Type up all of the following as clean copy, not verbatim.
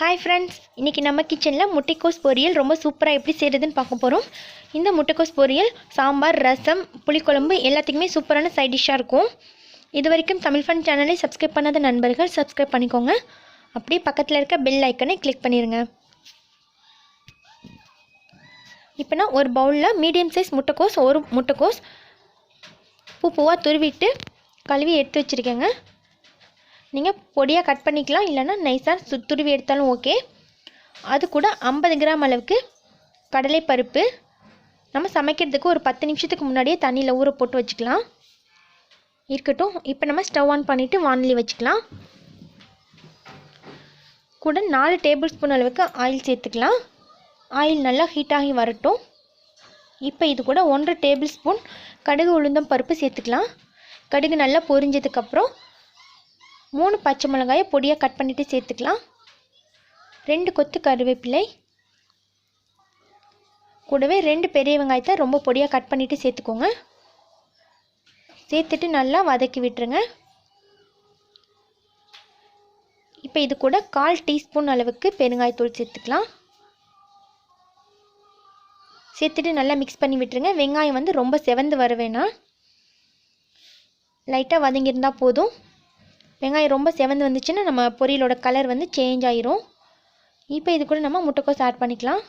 Hi friends, இன்னைக்கு நம்ம கிச்சன்ல முட்டைக்கோஸ் பொரியல் ரொம்ப சூப்பரா எப்படி செய்யறதுன்னு பார்க்க போறோம். இந்த முட்டைக்கோஸ் பொரியல் சாம்பார், ரசம், புளிக்குழம்பு எல்லாத்துக்குமே சூப்பரான சைட் டிஷ்ஷா இருக்கும். இதுவரைக்கும் தமிழ் ஃபன் சேனலை சப்ஸ்கிரைப் பண்ணாத நண்பர்கள் சப்ஸ்கிரைப் பண்ணிக்கோங்க. அப்படியே பக்கத்துல இருக்க பெல் ஐகானை கிளிக் பண்ணிருங்க. இப்போ நான் ஒரு பவுல்ல மீடியம் சைஸ் முட்டைக்கோஸ் ஒரு முட்டைக்கோஸ் பூவா துருவிட்டு கழுவி எடுத்து வச்சிருக்கேங்க. நீங்கள் பொடியாக கட் பண்ணிக்கலாம், இல்லைனா நைஸாக துருவி எடுத்தாலும் ஓகே. அது கூட 50 கிராம் அளவுக்கு கடலைப்பருப்பு நம்ம சமைக்கிறதுக்கு ஒரு 10 நிமிஷத்துக்கு முன்னாடியே தண்ணியில் ஊற போட்டு வச்சுக்கலாம். இருக்கட்டும். இப்போ நம்ம ஸ்டவ் ஆன் பண்ணிவிட்டு வானலி வச்சுக்கலாம். கூட 4 டேபிள் ஸ்பூன் அளவுக்கு ஆயில் சேர்த்துக்கலாம். ஆயில் நல்லா ஹீட் ஆகி வரட்டும். இப்போ இது கூட 1 டேபிள் ஸ்பூன் கடுகு உளுந்தம் பருப்பு சேர்த்துக்கலாம். கடுகு நல்லா பொரிஞ்சதுக்கப்புறம் 3 பச்சை மிளகாயை பொடியாக கட் பண்ணிவிட்டு சேர்த்துக்கலாம். 2 கொத்து கருவேப்பிலை, கூடவே 2 பெரிய வெங்காயத்தை ரொம்ப பொடியாக கட் பண்ணிவிட்டு சேர்த்துக்கோங்க. சேர்த்துட்டு நல்லா வதக்கி விட்டுருங்க. இப்போ இது கூட 1/4 டீஸ்பூன் அளவுக்கு பெருங்காயத்தூள் சேர்த்துக்கலாம். சேர்த்துட்டு நல்லா மிக்ஸ் பண்ணி விட்டுருங்க. வெங்காயம் வந்து ரொம்ப செவந்து வர வேணாம், லைட்டாக வதங்கியிருந்தால் போதும். வெங்காயம் ரொம்ப செவந்து வந்துச்சுன்னா நம்ம பொரியலோட கலர் வந்து சேஞ்ச் ஆயிரும். இப்போ இது கூட நம்ம முட்டைக்கோஸ் ஆட் பண்ணிக்கலாம்.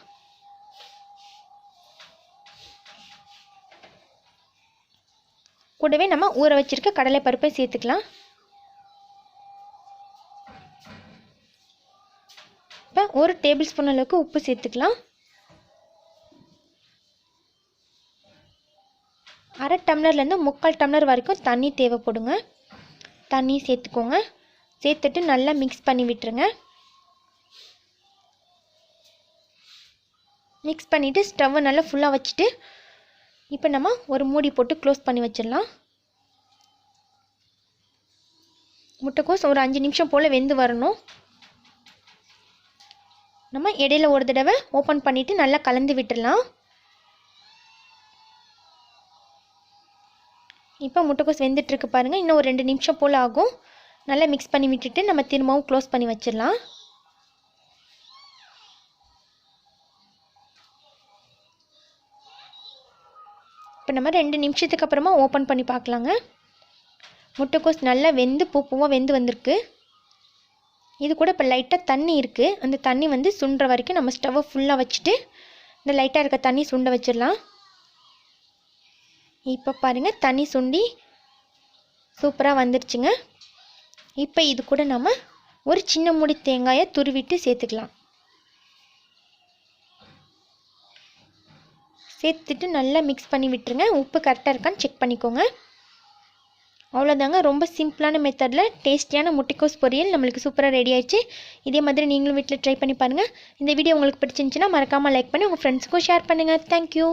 கூடவே நம்ம ஊற வச்சிருக்க கடலை பருப்பை சேர்த்துக்கலாம். இப்போ 1 டேபிள் ஸ்பூன் அளவுக்கு உப்பு சேர்த்துக்கலாம். 1/2 டம்ளர்லேருந்து 3/4 டம்ளர் வரைக்கும் தண்ணி தேவைப்படுங்க. தண்ணி சேர்த்துக்கோங்க. சேர்த்துட்டு நல்லா மிக்ஸ் பண்ணி விட்டுருங்க. மிக்ஸ் பண்ணிவிட்டு ஸ்டவ்வை நல்லா ஃபுல்லாக வச்சுட்டு இப்போ நம்ம ஒரு மூடி போட்டு க்ளோஸ் பண்ணி வச்சிடலாம். முட்டைக்கோஸ் ஒரு 5 நிமிஷம் போல் வெந்து வரணும். நம்ம இடையில ஒரு தடவை ஓப்பன் பண்ணிவிட்டு நல்லா கலந்து விட்டுடலாம். இப்போ முட்டைக்கோஸ் வெந்துட்டுருக்கு பாருங்கள். இன்னும் ஒரு 2 நிமிஷம் போல் ஆகும். நல்லா மிக்ஸ் பண்ணி விட்டுட்டு நம்ம திரும்பவும் க்ளோஸ் பண்ணி வச்சிடலாம். இப்போ நம்ம 2 நிமிஷத்துக்கு அப்புறமா ஓப்பன் பண்ணி பார்க்கலாங்க. முட்டைக்கோஸ் நல்லா வெந்து பூவாக வெந்து வந்திருக்கு. இது கூட இப்போ லைட்டாக தண்ணி இருக்குது. அந்த தண்ணி வந்து சுண்டுற வரைக்கும் நம்ம ஸ்டவ்வை ஃபுல்லாக வச்சுட்டு இந்த லைட்டாக இருக்க தண்ணி சுண்ட வச்சிடலாம். இப்போ பாருங்கள், தண்ணி சுண்டி சூப்பராக வந்துருச்சுங்க. இப்போ இது கூட நம்ம ஒரு சின்ன மூடி தேங்காயை துருவிட்டு சேர்த்துக்கலாம். சேர்த்துட்டு நல்லா மிக்ஸ் பண்ணி விட்டுருங்க. உப்பு கரெக்டாக இருக்கான்னு செக் பண்ணிக்கோங்க. அவ்வளோதாங்க. ரொம்ப சிம்பிளான மெத்தடில் டேஸ்டியான முட்டைக்கோஸ் பொரியல் நம்மளுக்கு சூப்பராக ரெடி ஆயிடுச்சு. இதே மாதிரி நீங்களும் வீட்டில் ட்ரை பண்ணி பாருங்கள். இந்த வீடியோ உங்களுக்கு பிடிச்சிருந்துச்சுன்னா மறக்காமல் லைக் பண்ணி உங்கள் ஃப்ரெண்ட்ஸுக்கும் ஷேர் பண்ணுங்கள். தேங்க்யூ.